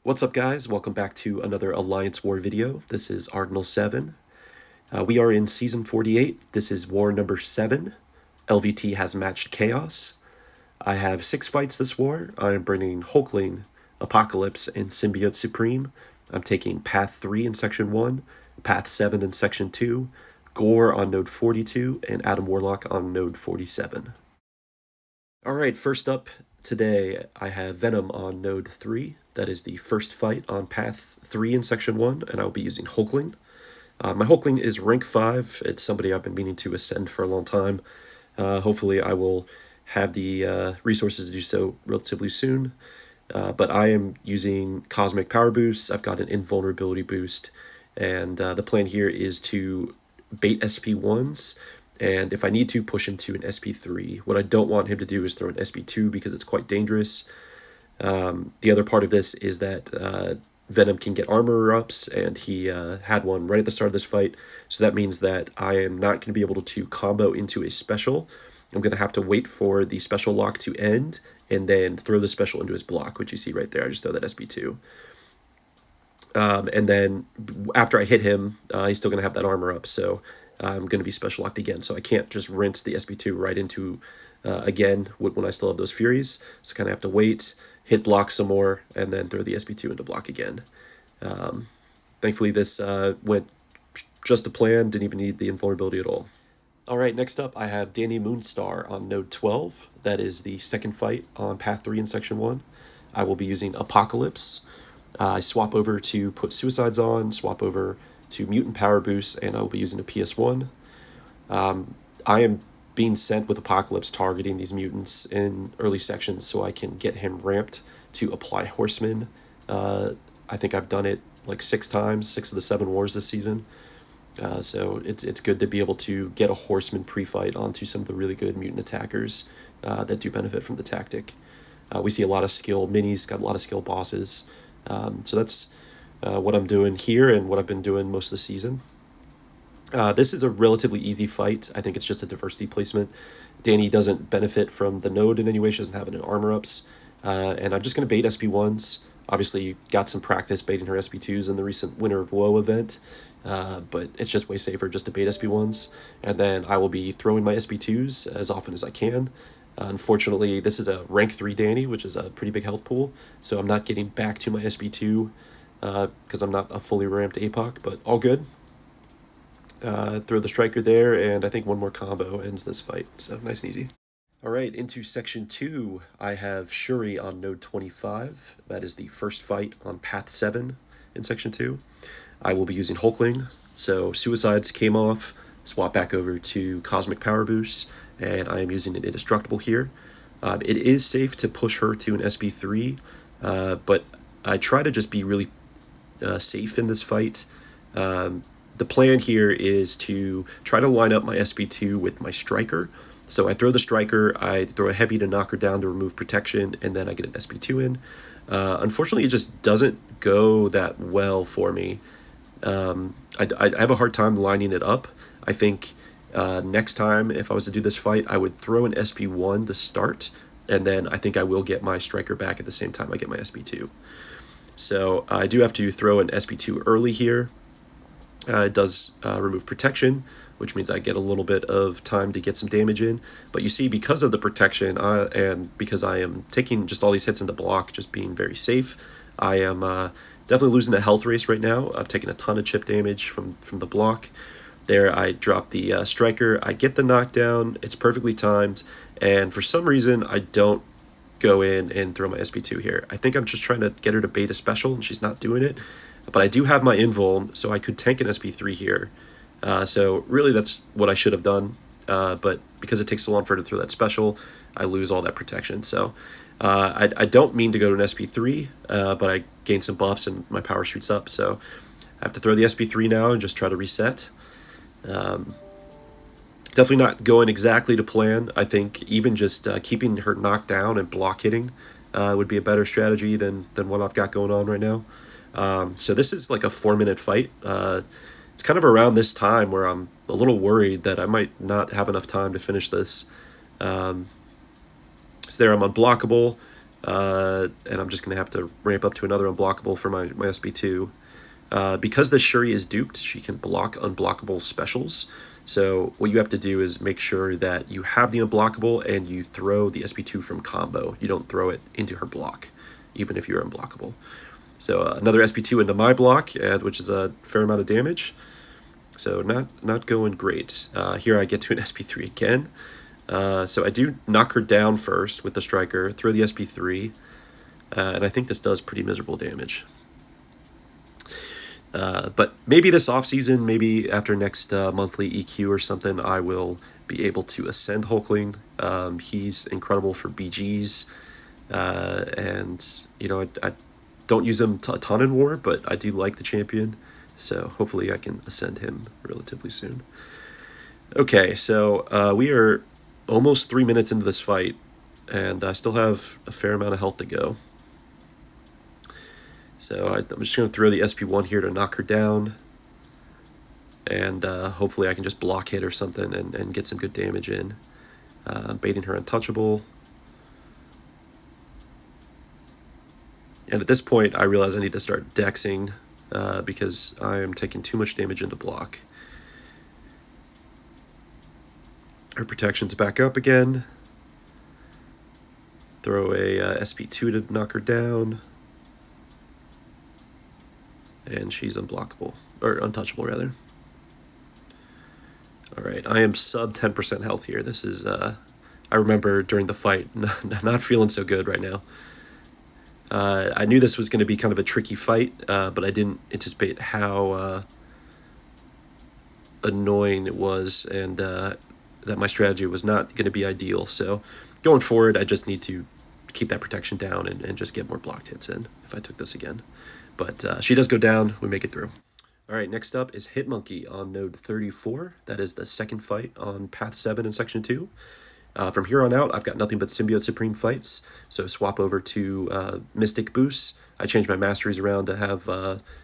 What's up, guys? Welcome back to another Alliance War video. This is Ardenal 7. We are in Season 48. This is War number 7. LVT has matched Chaos. I have 6 fights this war. I'm bringing Hulkling, Apocalypse, and Symbiote Supreme. I'm taking Path 3 in Section 1, Path 7 in Section 2, Gorr on Node 42, and Adam Warlock on Node 47. Alright, first up today I have Venom on Node 3. That is the first fight on Path 3 in Section 1, and I will be using Hulkling. My Hulkling is rank 5. It's somebody I've been meaning to ascend for a long time. Hopefully I will have the resources to do so relatively soon. But I am using Cosmic Power Boosts. I've got an Invulnerability Boost. And the plan here is to bait SP1s. And if I need to, push him to an SP3. What I don't want him to do is throw an SP2 because it's quite dangerous. The other part of this is that Venom can get armor ups, and he had one right at the start of this fight. So that means that I am not going to be able to combo into a special. I'm going to have to wait for the special lock to end, and then throw the special into his block, which you see right there. I just throw that SP2. And then after I hit him, he's still going to have that armor up, so I'm going to be special locked again. So I can't just rinse the SP2 right into again when I still have those Furies. So kind of have to wait, hit block some more, and then throw the SP2 into block again. Thankfully this went just to plan, didn't even need the invulnerability at all. Alright, next up I have Dani Moonstar on Node 12. That is the second fight on Path 3 in Section 1. I will be using Apocalypse. I swap over to put Suicides on, swap over to Mutant Power Boosts, and I will be using a PS1. I am being sent with Apocalypse targeting these mutants in early sections so I can get him ramped to apply Horseman. I think I've done it like 6 times, 6 of the 7 wars this season. So it's good to be able to get a Horseman pre-fight onto some of the really good mutant attackers that do benefit from the tactic. We see a lot of skill minis, got a lot of skill bosses. So that's what I'm doing here and what I've been doing most of the season. This is a relatively easy fight. I think it's just a diversity placement. Dani doesn't benefit from the node in any way. She doesn't have any armor ups. And I'm just going to bait SP1s. Obviously, got some practice baiting her SP2s in the recent Winter of Woe event. But it's just way safer just to bait SP1s. And then I will be throwing my SP2s as often as I can. Unfortunately, this is a rank 3 Dani, which is a pretty big health pool. So I'm not getting back to my SP2 because I'm not a fully ramped APOC, but all good. Throw the striker there, and I think one more combo ends this fight, so nice and easy. Alright, into Section 2, I have Shuri on Node 25. That is the first fight on Path 7 in Section 2. I will be using Hulkling, so Suicides came off, swap back over to Cosmic Power Boost, and I am using an Indestructible here. It is safe to push her to an SP3, but I try to just be really safe in this fight. The plan here is to try to line up my SP2 with my striker. So I throw the striker, I throw a heavy to knock her down to remove protection, and then I get an SP2 in. Unfortunately, it just doesn't go that well for me. I have a hard time lining it up. I think next time, if I was to do this fight, I would throw an SP1 to start, and then I think I will get my striker back at the same time I get my SP2. So I do have to throw an SP2 early here. It does remove protection, which means I get a little bit of time to get some damage in. But you see, because of the protection and because I am taking just all these hits into block, just being very safe, I am definitely losing the health race right now. I'm taking a ton of chip damage from the block. There, I drop the striker. I get the knockdown. It's perfectly timed. And for some reason, I don't go in and throw my SP2 here. I think I'm just trying to get her to bait a special, and she's not doing it. But I do have my invuln, so I could tank an SP3 here. So really that's what I should have done. But because it takes so long for her to throw that special, I lose all that protection. So I don't mean to go to an SP3, but I gain some buffs and my power shoots up. So I have to throw the SP3 now and just try to reset. Definitely not going exactly to plan. I think even just keeping her knocked down and block hitting would be a better strategy than what I've got going on right now. So this is like a 4-minute fight. It's kind of around this time where I'm a little worried that I might not have enough time to finish this. So there I'm unblockable. and I'm just going to have to ramp up to another unblockable for my SB2. Because the Shuri is duped, she can block unblockable specials. So what you have to do is make sure that you have the unblockable and you throw the SB2 from combo. You don't throw it into her block, even if you're unblockable. So another SB2 into my block, which is a fair amount of damage. So not going great. Here I get to an SB3 again. So I do knock her down first with the striker, throw the SB3, and I think this does pretty miserable damage. But maybe this offseason, maybe after next monthly EQ or something, I will be able to ascend Hulkling. He's incredible for BGs, and you know I don't use him a ton in War, but I do like the champion, so hopefully I can ascend him relatively soon. Okay, so we are almost 3 minutes into this fight, and I still have a fair amount of health to go. So I'm just going to throw the SP1 here to knock her down, and hopefully I can just block hit or something and get some good damage in. Baiting her untouchable. And at this point, I realize I need to start dexing because I am taking too much damage into block. Her protection's back up again. Throw a SP2 to knock her down. And she's unblockable, or untouchable rather. Alright, I am sub 10% health here. This is, I remember during the fight, not feeling so good right now. I knew this was going to be kind of a tricky fight, but I didn't anticipate how annoying it was, and that my strategy was not going to be ideal. So going forward, I just need to keep that protection down and just get more blocked hits in if I took this again. But she does go down. We make it through. All right, next up is Hitmonkey on node 34. That is the second fight on Path 7 in Section 2. From here on out, I've got nothing but Symbiote Supreme fights, so swap over to Mystic boosts. I change my masteries around to have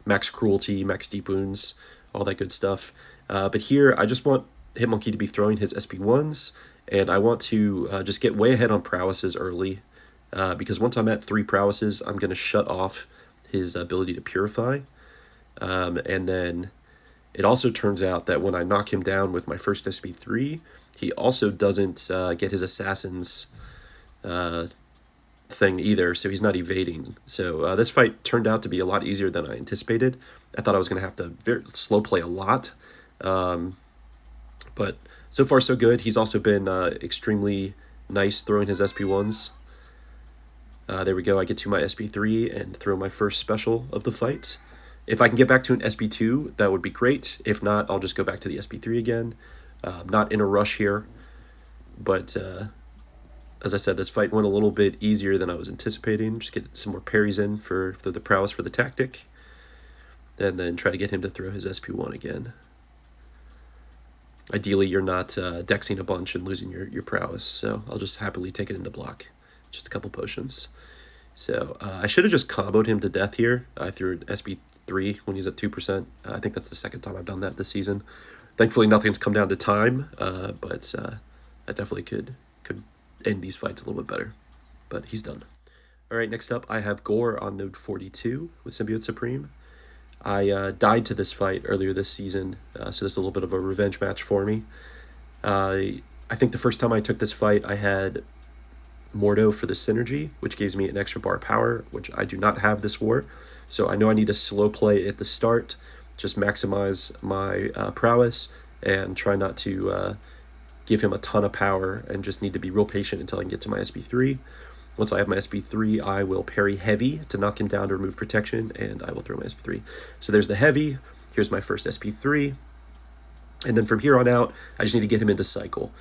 max cruelty, max deep wounds, all that good stuff. But here, I just want Hitmonkey to be throwing his SP1s, and I want to just get way ahead on prowesses early, because once I'm at 3 prowesses, I'm going to shut off his ability to purify. And then it also turns out that when I knock him down with my first SP3, he also doesn't get his assassin's thing either, so he's not evading. So this fight turned out to be a lot easier than I anticipated. I thought I was going to have to slow play a lot, but so far so good. He's also been extremely nice throwing his SP1s. There we go, I get to my SP3 and throw my first special of the fight. If I can get back to an SP2, that would be great. If not, I'll just go back to the SP3 again. Not in a rush here, but as I said, this fight went a little bit easier than I was anticipating. Just get some more parries in for the prowess for the tactic, and then try to get him to throw his SP1 again. Ideally, you're not dexing a bunch and losing your prowess, so I'll just happily take it into block. Just a couple potions. So I should have just comboed him to death here. I threw an SP3 when he's at 2%. I think that's the second time I've done that this season. Thankfully, nothing's come down to time, but I definitely could end these fights a little bit better. But he's done. All right, next up, I have Gorr on node 42 with Symbiote Supreme. I died to this fight earlier this season, so this is a little bit of a revenge match for me. I think the first time I took this fight, I had Mordo for the synergy, which gives me an extra bar of power, which I do not have this war. So I know I need to slow play at the start, just maximize my prowess, and try not to give him a ton of power, and just need to be real patient until I can get to my SB3. Once I have my SB3, I will parry heavy to knock him down to remove protection, and I will throw my SB3. So there's the heavy. Here's my first SB3. And then from here on out, I just need to get him into cycle.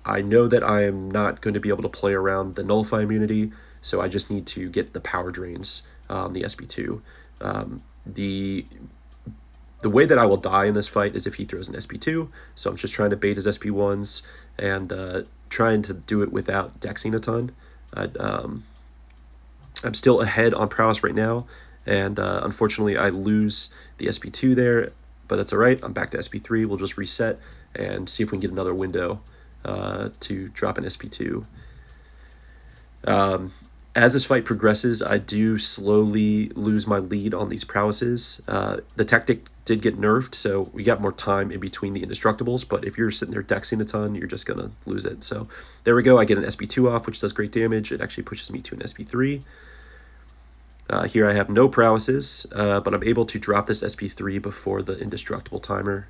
I know that I am not going to be able to play around the nullify immunity, so I just need to get the power drains on the SB2. The way that I will die in this fight is if he throws an SB2, so I'm just trying to bait his SB1s and trying to do it without dexing a ton. I'm still ahead on prowess right now, and unfortunately I lose the SB2 there, but that's alright. I'm back to SB3. We'll just reset and see if we can get another window to drop an SP2. As this fight progresses, I do slowly lose my lead on these prowesses. The tactic did get nerfed, so we got more time in between the indestructibles, but if you're sitting there dexing a ton, you're just going to lose it. So there we go. I get an SP2 off, which does great damage. It actually pushes me to an SP3. Here I have no prowesses, but I'm able to drop this SP3 before the indestructible timer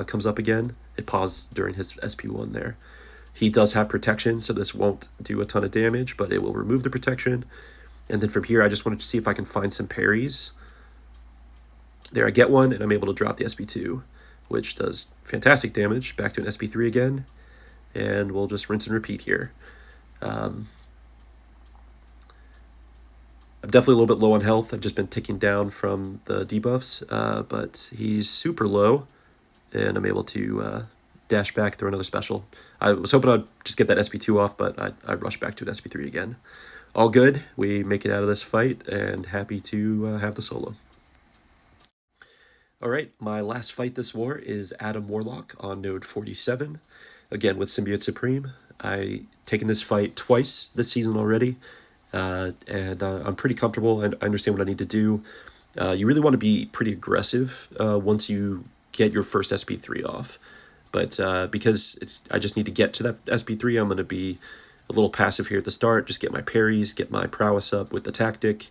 comes up again. It paused during his SP1 there. He does have protection, so this won't do a ton of damage, but it will remove the protection. And then from here, I just wanted to see if I can find some parries. There I get one, and I'm able to drop the SP2, which does fantastic damage. Back to an SP3 again, and we'll just rinse and repeat here. I'm definitely a little bit low on health. I've just been ticking down from the debuffs, but he's super low, and I'm able to dash back through another special. I was hoping I'd just get that SP2 off, but I rushed back to an SP3 again. All good. We make it out of this fight, and happy to have the solo. All right, my last fight this war is Adam Warlock on node 47, again with Symbiote Supreme. I've taken this fight twice this season already, and I'm pretty comfortable, and I understand what I need to do. You really want to be pretty aggressive once you get your first SP3 off. But because I just need to get to that SP3, I'm going to be a little passive here at the start, just get my parries, get my prowess up with the tactic.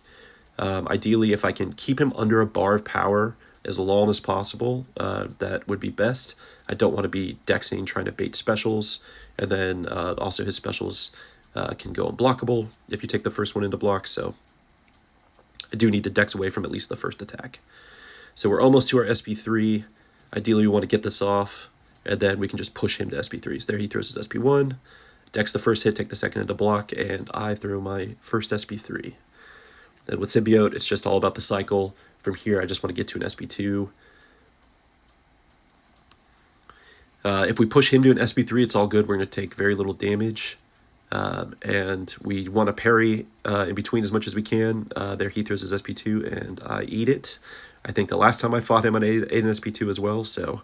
Ideally, if I can keep him under a bar of power as long as possible, that would be best. I don't want to be dexing, trying to bait specials, and then also his specials can go unblockable if you take the first one into block, so I do need to dex away from at least the first attack. So we're almost to our SP3. Ideally, we want to get this off, and then we can just push him to SP3s. There he throws his SP1, dex the first hit, take the second into block, and I throw my first SP3. Then with Symbiote, it's just all about the cycle. From here, I just want to get to an SP2. If we push him to an SP3, it's all good. We're going to take very little damage. And we want to parry in between as much as we can. There he throws his SP2, and I eat it. I think the last time I fought him, I ate an SP2 as well, so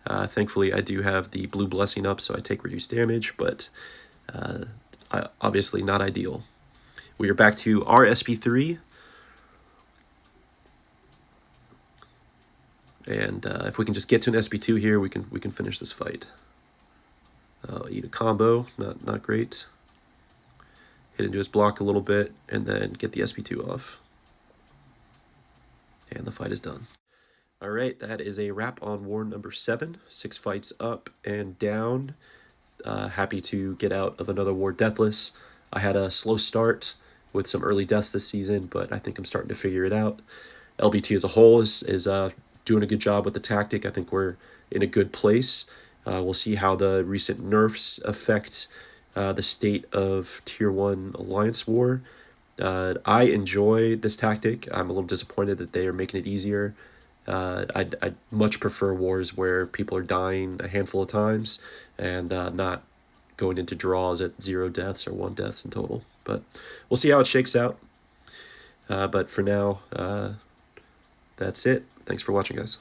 thankfully I do have the blue blessing up, so I take reduced damage, but obviously not ideal. We are back to our SP3. And if we can just get to an SP2 here, we can finish this fight. Eat a combo, not great. Hit into his block a little bit, and then get the SP2 off. And the fight is done. All right, that is a wrap on war number 7. 6 fights up and down. Happy to get out of another war deathless. I had a slow start with some early deaths this season, but I think I'm starting to figure it out. LVT as a whole is doing a good job with the tactic. I think we're in a good place. We'll see how the recent nerfs affect the state of Tier 1 Alliance War. I enjoy this tactic. I'm a little disappointed that they are making it easier. I'd much prefer wars where people are dying a handful of times and not going into draws at 0 deaths or 1 deaths in total. But we'll see how it shakes out. But for now, that's it. Thanks for watching, guys.